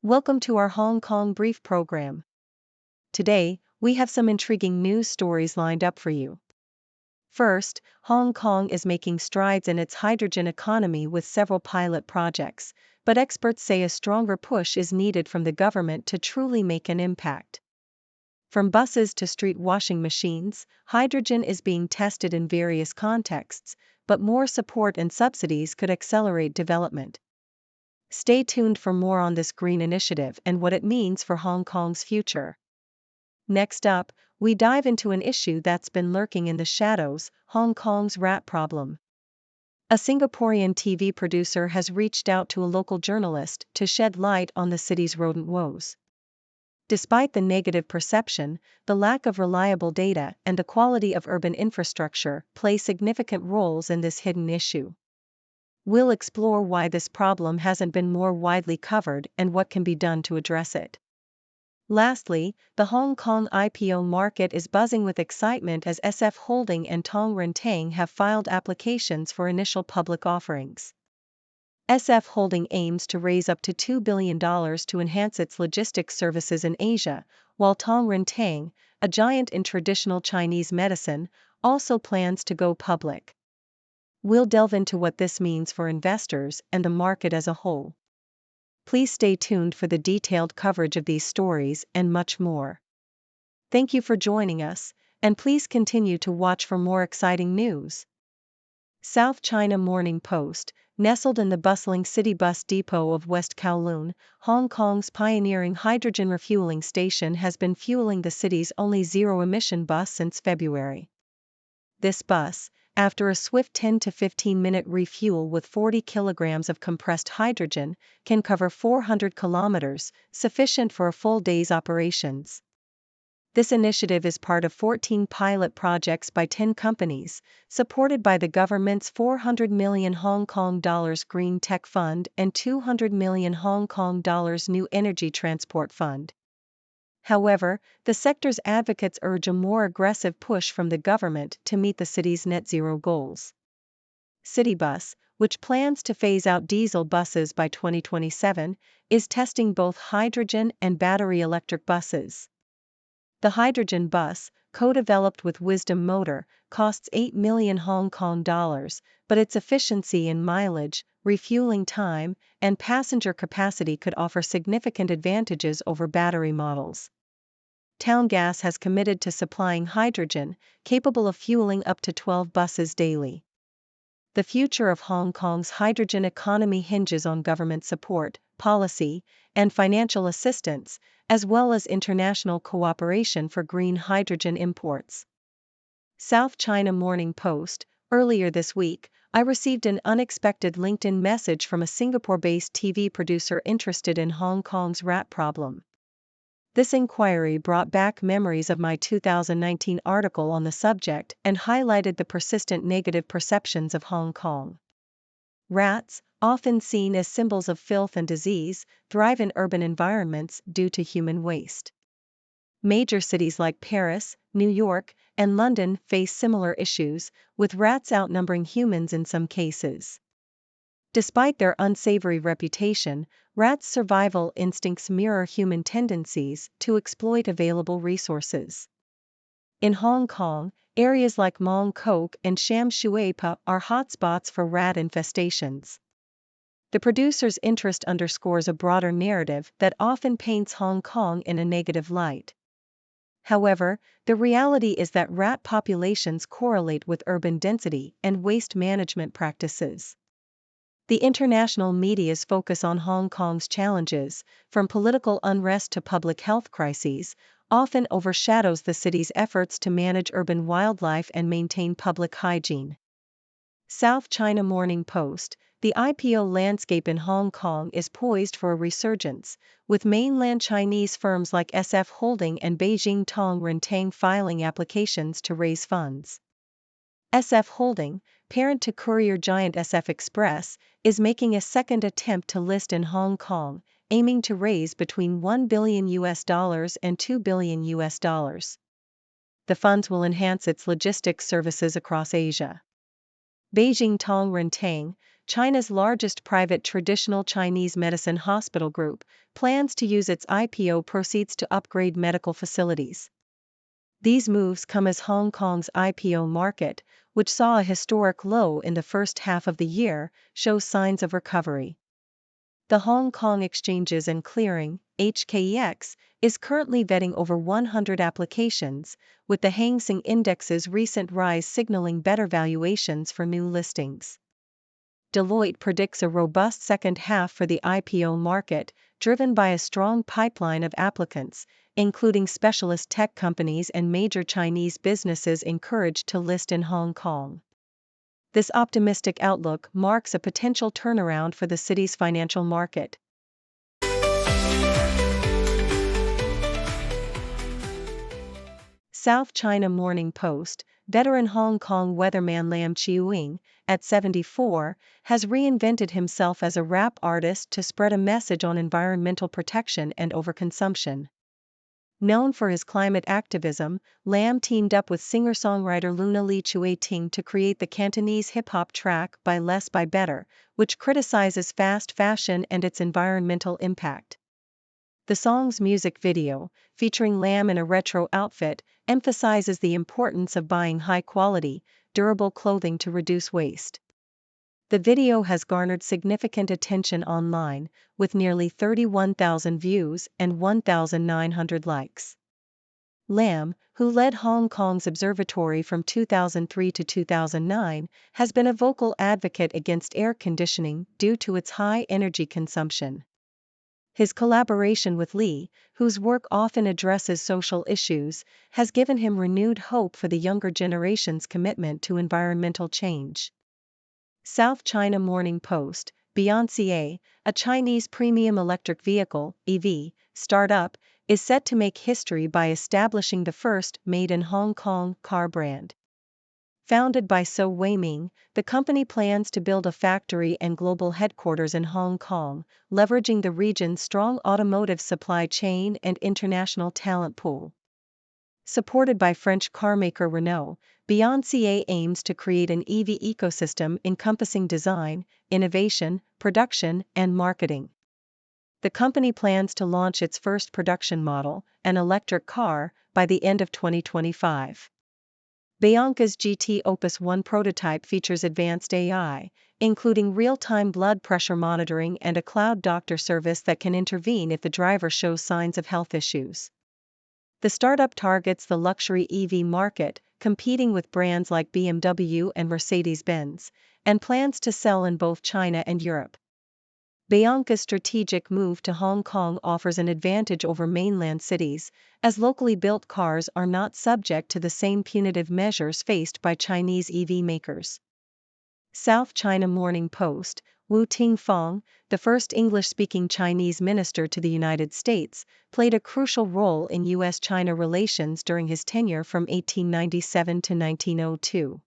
Welcome to our Hong Kong Brief program. Today, we have some intriguing news stories lined up for you. First, Hong Kong is making strides in its hydrogen economy with several pilot projects, but experts say a stronger push is needed from the government to truly make an impact. From buses to street washing machines, hydrogen is being tested in various contexts, but more support and subsidies could accelerate development. Stay tuned for more on this green initiative and what it means for Hong Kong's future. Next up, we dive into an issue that's been lurking in the shadows: Hong Kong's rat problem. A Singaporean TV producer has reached out to a local journalist to shed light on the city's rodent woes. Despite the negative perception, the lack of reliable data and the quality of urban infrastructure play significant roles in this hidden issue. We'll explore why this problem hasn't been more widely covered and what can be done to address it. Lastly, the Hong Kong IPO market is buzzing with excitement as SF Holding and Tong Ren Tang have filed applications for initial public offerings. SF Holding aims to raise up to $2 billion to enhance its logistics services in Asia, while Tong Ren Tang, a giant in traditional Chinese medicine, also plans to go public. We'll delve into what this means for investors and the market as a whole. Please stay tuned for the detailed coverage of these stories and much more. Thank you for joining us, and please continue to watch for more exciting news. South China Morning Post, nestled in the bustling city bus depot of West Kowloon, Hong Kong's pioneering hydrogen refueling station has been fueling the city's only zero-emission bus since February. This bus, after a swift 10 to 15-minute refuel with 40 kilograms of compressed hydrogen, can cover 400 kilometers, sufficient for a full day's operations. This initiative is part of 14 pilot projects by 10 companies, supported by the government's 400 million Hong Kong dollars Green Tech Fund and 200 million Hong Kong dollars New Energy Transport Fund. However, the sector's advocates urge a more aggressive push from the government to meet the city's net zero goals. Citybus, which plans to phase out diesel buses by 2027, is testing both hydrogen and battery electric buses. The hydrogen bus, co-developed with Wisdom Motor, costs 8 million Hong Kong dollars, but its efficiency in mileage, refueling time, and passenger capacity could offer significant advantages over battery models. Town Gas has committed to supplying hydrogen, capable of fueling up to 12 buses daily. The future of Hong Kong's hydrogen economy hinges on government support, policy, and financial assistance, as well as international cooperation for green hydrogen imports. South China Morning Post, earlier this week, I received an unexpected LinkedIn message from a Singapore-based TV producer interested in Hong Kong's rat problem. This inquiry brought back memories of my 2019 article on the subject and highlighted the persistent negative perceptions of Hong Kong. Rats, often seen as symbols of filth and disease, thrive in urban environments due to human waste. Major cities like Paris, New York, and London face similar issues, with rats outnumbering humans in some cases. Despite their unsavory reputation, rats' survival instincts mirror human tendencies to exploit available resources. In Hong Kong, areas like Mong Kok and Sham Shui Pa are hotspots for rat infestations. The producer's interest underscores a broader narrative that often paints Hong Kong in a negative light. However, the reality is that rat populations correlate with urban density and waste management practices. The international media's focus on Hong Kong's challenges, from political unrest to public health crises, often overshadows the city's efforts to manage urban wildlife and maintain public hygiene. South China Morning Post, the IPO landscape in Hong Kong is poised for a resurgence, with mainland Chinese firms like SF Holding and Beijing Tong Ren Tang filing applications to raise funds. SF Holding, parent to courier giant SF Express, is making a second attempt to list in Hong Kong, aiming to raise between $1 billion and $2 billion. The funds will enhance its logistics services across Asia. Beijing Tong Ren Tang, China's largest private traditional Chinese medicine hospital group, plans to use its IPO proceeds to upgrade medical facilities. These moves come as Hong Kong's IPO market, which saw a historic low in the first half of the year, shows signs of recovery. The Hong Kong Exchanges and Clearing, HKEX, is currently vetting over 100 applications, with the Hang Seng Index's recent rise signaling better valuations for new listings. Deloitte predicts a robust second half for the IPO market, driven by a strong pipeline of applicants, including specialist tech companies and major Chinese businesses encouraged to list in Hong Kong. This optimistic outlook marks a potential turnaround for the city's financial market. South China Morning Post, veteran Hong Kong weatherman Lam Chiu-ing, at 74, has reinvented himself as a rap artist to spread a message on environmental protection and overconsumption. Known for his climate activism, Lam teamed up with singer-songwriter Luna Lee Chue-ting to create the Cantonese hip-hop track By Less By Better, which criticizes fast fashion and its environmental impact. The song's music video, featuring Lam in a retro outfit, emphasizes the importance of buying high-quality, durable clothing to reduce waste. The video has garnered significant attention online, with nearly 31,000 views and 1,900 likes. Lam, who led Hong Kong's observatory from 2003 to 2009, has been a vocal advocate against air conditioning due to its high energy consumption. His collaboration with Lee, whose work often addresses social issues, has given him renewed hope for the younger generation's commitment to environmental change. South China Morning Post, Beyoncé, a Chinese premium electric vehicle (EV) startup, is set to make history by establishing the first made-in-Hong Kong car brand. Founded by So Wei-ming, the company plans to build a factory and global headquarters in Hong Kong, leveraging the region's strong automotive supply chain and international talent pool. Supported by French carmaker Renault, Beyoncé aims to create an EV ecosystem encompassing design, innovation, production, and marketing. The company plans to launch its first production model, an electric car, by the end of 2025. Bianca's GT Opus 1 prototype features advanced AI, including real-time blood pressure monitoring and a cloud doctor service that can intervene if the driver shows signs of health issues. The startup targets the luxury EV market, competing with brands like BMW and Mercedes-Benz, and plans to sell in both China and Europe. Bianca's strategic move to Hong Kong offers an advantage over mainland cities, as locally built cars are not subject to the same punitive measures faced by Chinese EV makers. South China Morning Post, Wu Ting-fong, the first English-speaking Chinese minister to the United States, played a crucial role in U.S.-China relations during his tenure from 1897 to 1902.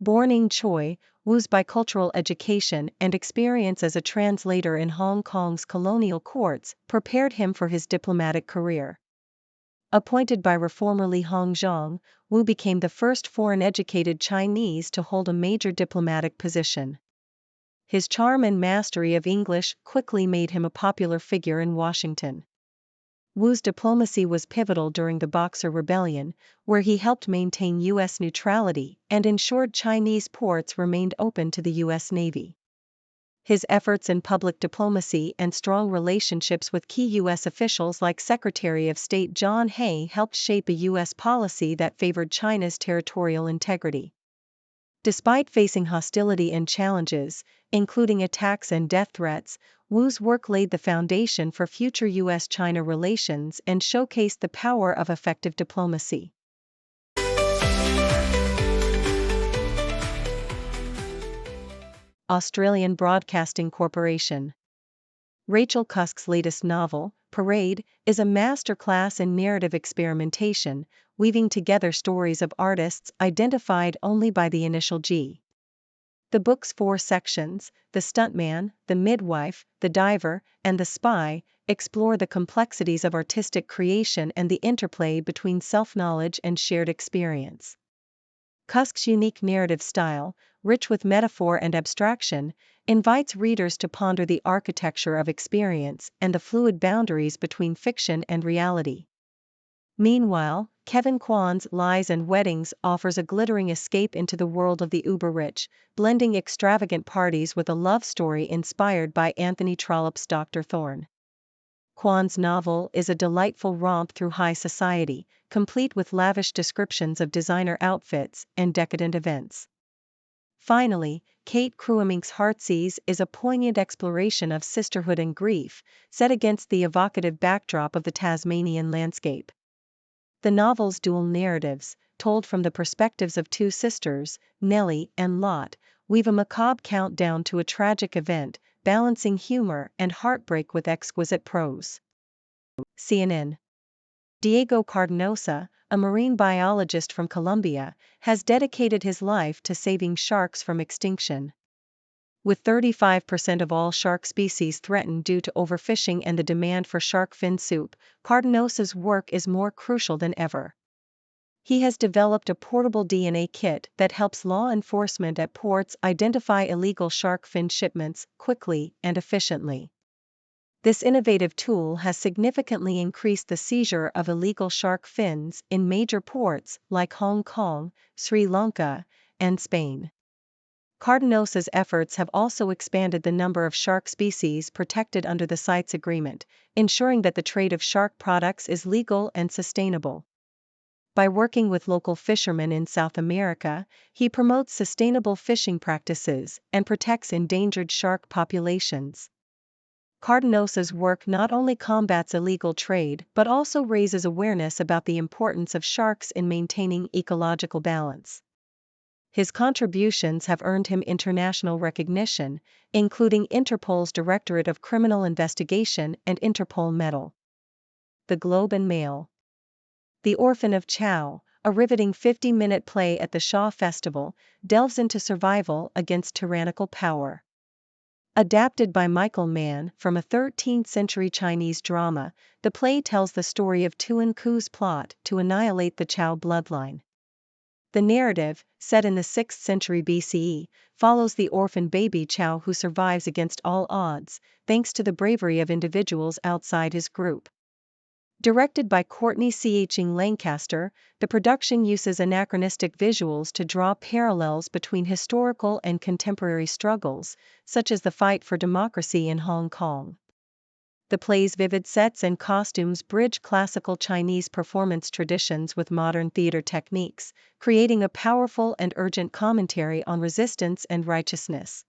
Born in Choi, Wu's bicultural education and experience as a translator in Hong Kong's colonial courts prepared him for his diplomatic career. Appointed by reformer Li Hongzhang, Wu became the first foreign-educated Chinese to hold a major diplomatic position. His charm and mastery of English quickly made him a popular figure in Washington. Wu's diplomacy was pivotal during the Boxer Rebellion, where he helped maintain U.S. neutrality and ensured Chinese ports remained open to the U.S. Navy. His efforts in public diplomacy and strong relationships with key U.S. officials like Secretary of State John Hay helped shape a U.S. policy that favored China's territorial integrity. Despite facing hostility and challenges, including attacks and death threats, Wu's work laid the foundation for future U.S.-China relations and showcased the power of effective diplomacy. Australian Broadcasting Corporation. Rachel Cusk's latest novel, Parade, is a masterclass in narrative experimentation, weaving together stories of artists identified only by the initial G. The book's 4 sections, The Stuntman, The Midwife, The Diver, and The Spy, explore the complexities of artistic creation and the interplay between self-knowledge and shared experience. Cusk's unique narrative style, rich with metaphor and abstraction, invites readers to ponder the architecture of experience and the fluid boundaries between fiction and reality. Meanwhile, Kevin Kwan's Lies and Weddings offers a glittering escape into the world of the uber-rich, blending extravagant parties with a love story inspired by Anthony Trollope's Dr. Thorne. Kwan's novel is a delightful romp through high society, complete with lavish descriptions of designer outfits and decadent events. Finally, Kate Cruimink's Heartsease is a poignant exploration of sisterhood and grief, set against the evocative backdrop of the Tasmanian landscape. The novel's dual narratives, told from the perspectives of two sisters, Nellie and Lot, weave a macabre countdown to a tragic event, balancing humor and heartbreak with exquisite prose. CNN. Diego Cardonosa, a marine biologist from Colombia, has dedicated his life to saving sharks from extinction. With 35% of all shark species threatened due to overfishing and the demand for shark fin soup, Cardonosa's work is more crucial than ever. He has developed a portable DNA kit that helps law enforcement at ports identify illegal shark fin shipments quickly and efficiently. This innovative tool has significantly increased the seizure of illegal shark fins in major ports like Hong Kong, Sri Lanka, and Spain. Cardonosa's efforts have also expanded the number of shark species protected under the CITES agreement, ensuring that the trade of shark products is legal and sustainable. By working with local fishermen in South America, he promotes sustainable fishing practices and protects endangered shark populations. Cardonosa's work not only combats illegal trade but also raises awareness about the importance of sharks in maintaining ecological balance. His contributions have earned him international recognition, including Interpol's Directorate of Criminal Investigation and Interpol Medal. The Globe and Mail. The Orphan of Chow, a riveting 50-minute play at the Shaw Festival, delves into survival against tyrannical power. Adapted by Michael Mann from a 13th-century Chinese drama, the play tells the story of Tuan Ku's plot to annihilate the Chow bloodline. The narrative, set in the 6th century BCE, follows the orphan baby Chow who survives against all odds, thanks to the bravery of individuals outside his group. Directed by Courtney Ching Lancaster, the production uses anachronistic visuals to draw parallels between historical and contemporary struggles, such as the fight for democracy in Hong Kong. The play's vivid sets and costumes bridge classical Chinese performance traditions with modern theater techniques, creating a powerful and urgent commentary on resistance and righteousness.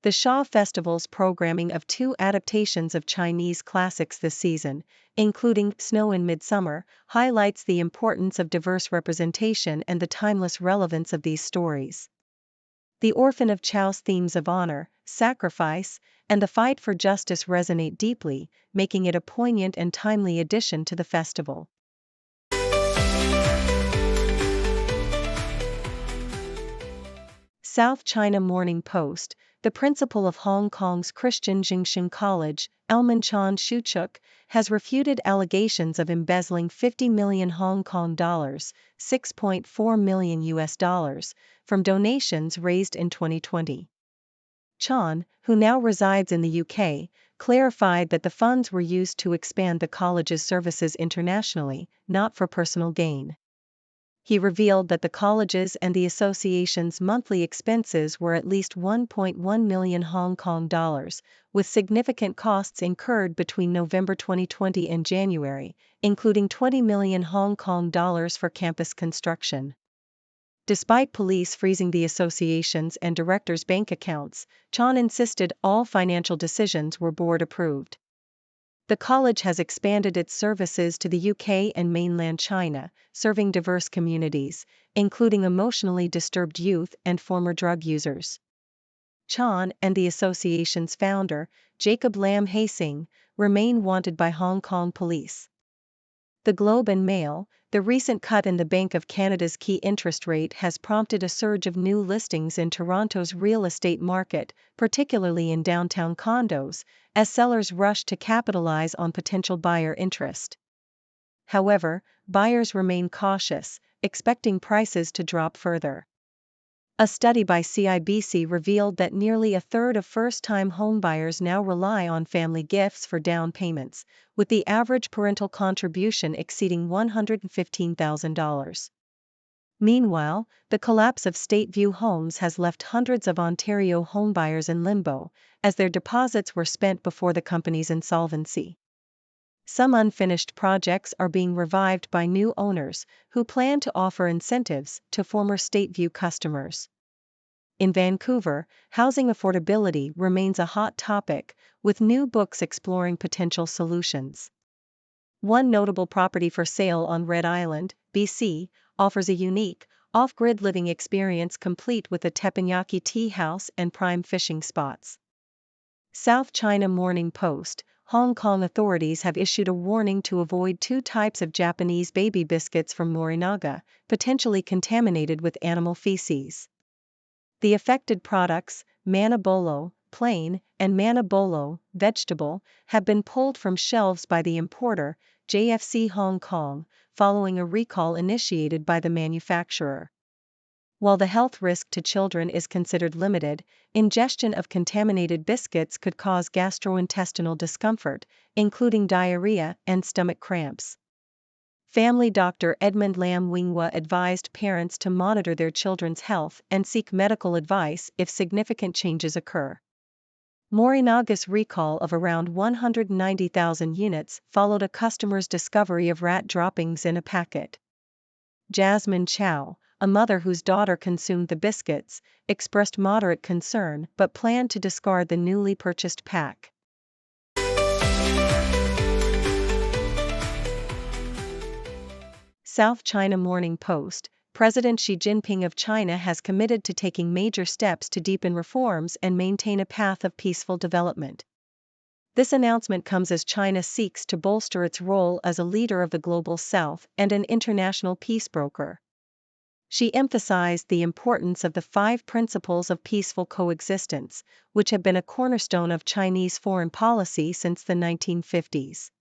The Shaw Festival's programming of 2 adaptations of Chinese classics this season, including Snow in Midsummer, highlights the importance of diverse representation and the timeless relevance of these stories. The Orphan of Chow's themes of honor, sacrifice, and the fight for justice resonate deeply, making it a poignant and timely addition to the festival. South China Morning Post. The principal of Hong Kong's Christian Jingsheng College, Elman Chan Shuchuk, has refuted allegations of embezzling 50 million Hong Kong dollars, $6.4 million, from donations raised in 2020. Chan, who now resides in the UK, clarified that the funds were used to expand the college's services internationally, not for personal gain. He revealed that the college's and the association's monthly expenses were at least 1.1 million Hong Kong dollars, with significant costs incurred between November 2020 and January, including 20 million Hong Kong dollars for campus construction. Despite police freezing the association's and directors' bank accounts, Chan insisted all financial decisions were board-approved. The college has expanded its services to the UK and mainland China, serving diverse communities, including emotionally disturbed youth and former drug users. Chan and the association's founder, Jacob Lam Hasing, remain wanted by Hong Kong police. The Globe and Mail. The recent cut in the Bank of Canada's key interest rate has prompted a surge of new listings in Toronto's real estate market, particularly in downtown condos, as sellers rush to capitalize on potential buyer interest. However, buyers remain cautious, expecting prices to drop further. A study by CIBC revealed that nearly a third of first-time homebuyers now rely on family gifts for down payments, with the average parental contribution exceeding $115,000. Meanwhile, the collapse of State View Homes has left hundreds of Ontario homebuyers in limbo, as their deposits were spent before the company's insolvency. Some unfinished projects are being revived by new owners, who plan to offer incentives to former State View customers. In Vancouver, housing affordability remains a hot topic, with new books exploring potential solutions. One notable property for sale on Red Island, BC, offers a unique, off-grid living experience complete with a teppanyaki tea house and prime fishing spots. South China Morning Post: Hong Kong authorities have issued a warning to avoid two types of Japanese baby biscuits from Morinaga, potentially contaminated with animal feces. The affected products, Manna Bolo, plain, and Manna Bolo, vegetable, have been pulled from shelves by the importer, JFC Hong Kong, following a recall initiated by the manufacturer. While the health risk to children is considered limited, ingestion of contaminated biscuits could cause gastrointestinal discomfort, including diarrhea and stomach cramps. Family doctor Edmund Lam Wingwa advised parents to monitor their children's health and seek medical advice if significant changes occur. Morinaga's recall of around 190,000 units followed a customer's discovery of rat droppings in a packet. Jasmine Chow, a mother whose daughter consumed the biscuits, expressed moderate concern but planned to discard the newly purchased pack. South China Morning Post: President Xi Jinping of China has committed to taking major steps to deepen reforms and maintain a path of peaceful development. This announcement comes as China seeks to bolster its role as a leader of the Global South and an international peace broker. She emphasized the importance of the 5 principles of peaceful coexistence, which have been a cornerstone of Chinese foreign policy since the 1950s.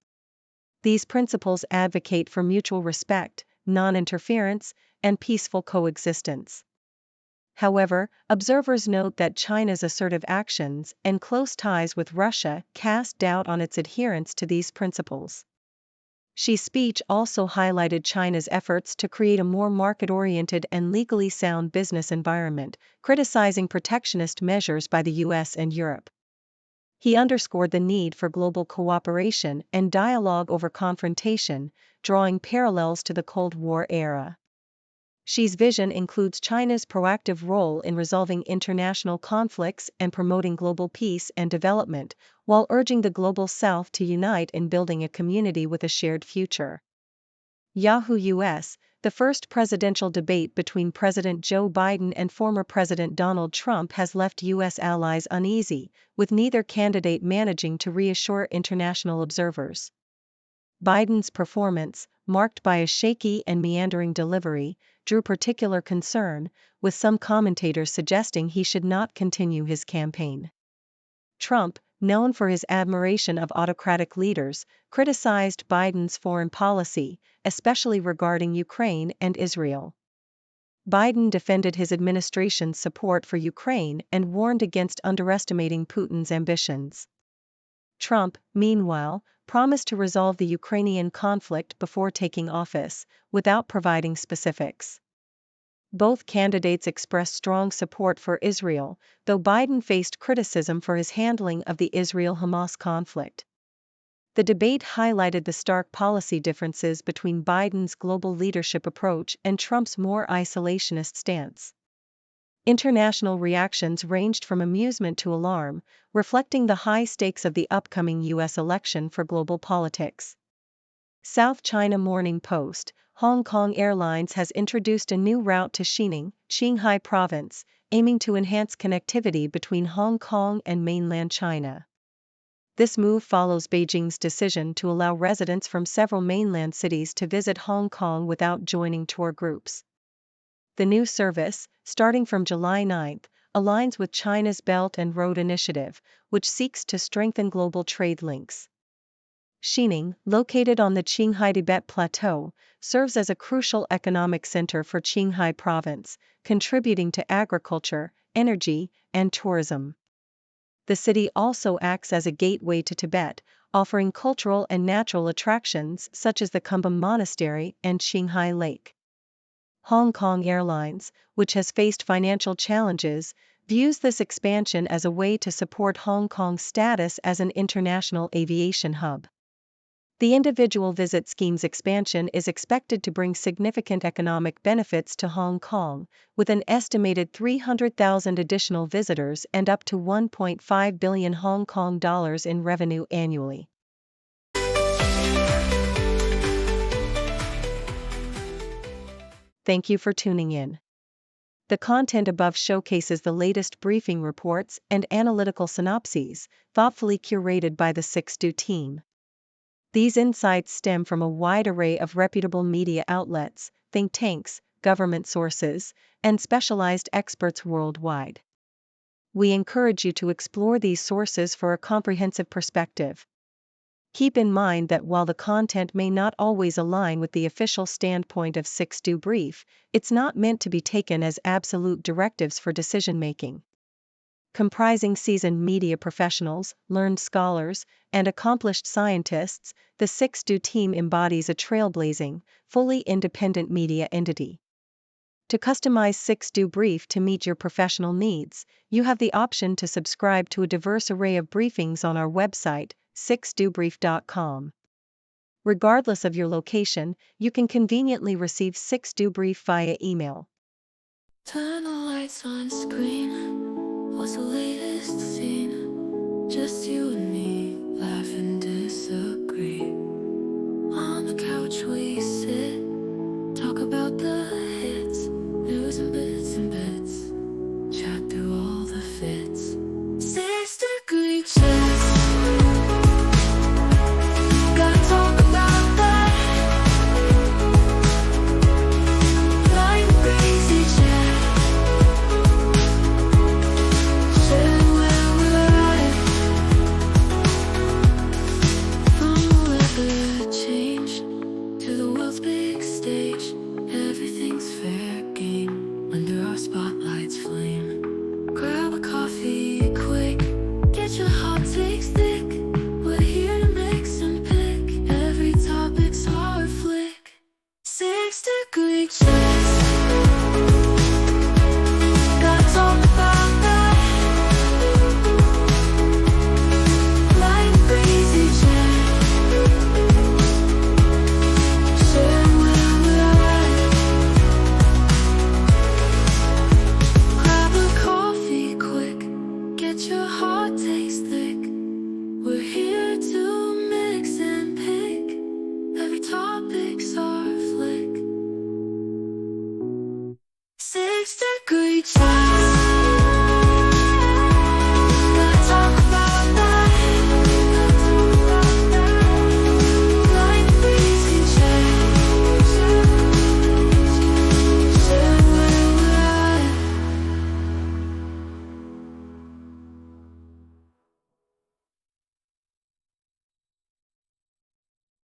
These principles advocate for mutual respect, non-interference, and peaceful coexistence. However, observers note that China's assertive actions and close ties with Russia cast doubt on its adherence to these principles. Xi's speech also highlighted China's efforts to create a more market-oriented and legally sound business environment, criticizing protectionist measures by the US and Europe. He underscored the need for global cooperation and dialogue over confrontation, drawing parallels to the Cold War era. Xi's vision includes China's proactive role in resolving international conflicts and promoting global peace and development, while urging the Global South to unite in building a community with a shared future. Yahoo US: The first presidential debate between President Joe Biden and former President Donald Trump has left US allies uneasy, with neither candidate managing to reassure international observers. Biden's performance, marked by a shaky and meandering delivery, drew particular concern, with some commentators suggesting he should not continue his campaign. Trump, known for his admiration of autocratic leaders, criticized Biden's foreign policy, especially regarding Ukraine and Israel. Biden defended his administration's support for Ukraine and warned against underestimating Putin's ambitions. Trump, meanwhile, promised to resolve the Ukrainian conflict before taking office, without providing specifics. Both candidates expressed strong support for Israel, though Biden faced criticism for his handling of the Israel-Hamas conflict. The debate highlighted the stark policy differences between Biden's global leadership approach and Trump's more isolationist stance. International reactions ranged from amusement to alarm, reflecting the high stakes of the upcoming U.S. election for global politics. South China Morning Post: Hong Kong Airlines has introduced a new route to Xining, Qinghai Province, aiming to enhance connectivity between Hong Kong and mainland China. This move follows Beijing's decision to allow residents from several mainland cities to visit Hong Kong without joining tour groups. The new service, starting from July 9, aligns with China's Belt and Road Initiative, which seeks to strengthen global trade links. Xining, located on the Qinghai Tibet Plateau, serves as a crucial economic center for Qinghai Province, contributing to agriculture, energy, and tourism. The city also acts as a gateway to Tibet, offering cultural and natural attractions such as the Kumbum Monastery and Qinghai Lake. Hong Kong Airlines, which has faced financial challenges, views this expansion as a way to support Hong Kong's status as an international aviation hub. The individual visit scheme's expansion is expected to bring significant economic benefits to Hong Kong, with an estimated 300,000 additional visitors and up to 1.5 billion Hong Kong dollars in revenue annually. Thank you for tuning in. The content above showcases the latest briefing reports and analytical synopses, thoughtfully curated by the 6Do team. These insights stem from a wide array of reputable media outlets, think tanks, government sources, and specialized experts worldwide. We encourage you to explore these sources for a comprehensive perspective. Keep in mind that while the content may not always align with the official standpoint of 6Do Brief, it's not meant to be taken as absolute directives for decision-making. Comprising seasoned media professionals, learned scholars, and accomplished scientists, the 6Do team embodies a trailblazing, fully independent media entity. To customize 6Do Brief to meet your professional needs, you have the option to subscribe to a diverse array of briefings on our website, 6dobrief.com. Regardless of your location, you can conveniently receive 6Do Brief via email. Turn the lights on screen. What's the latest scene? Just you and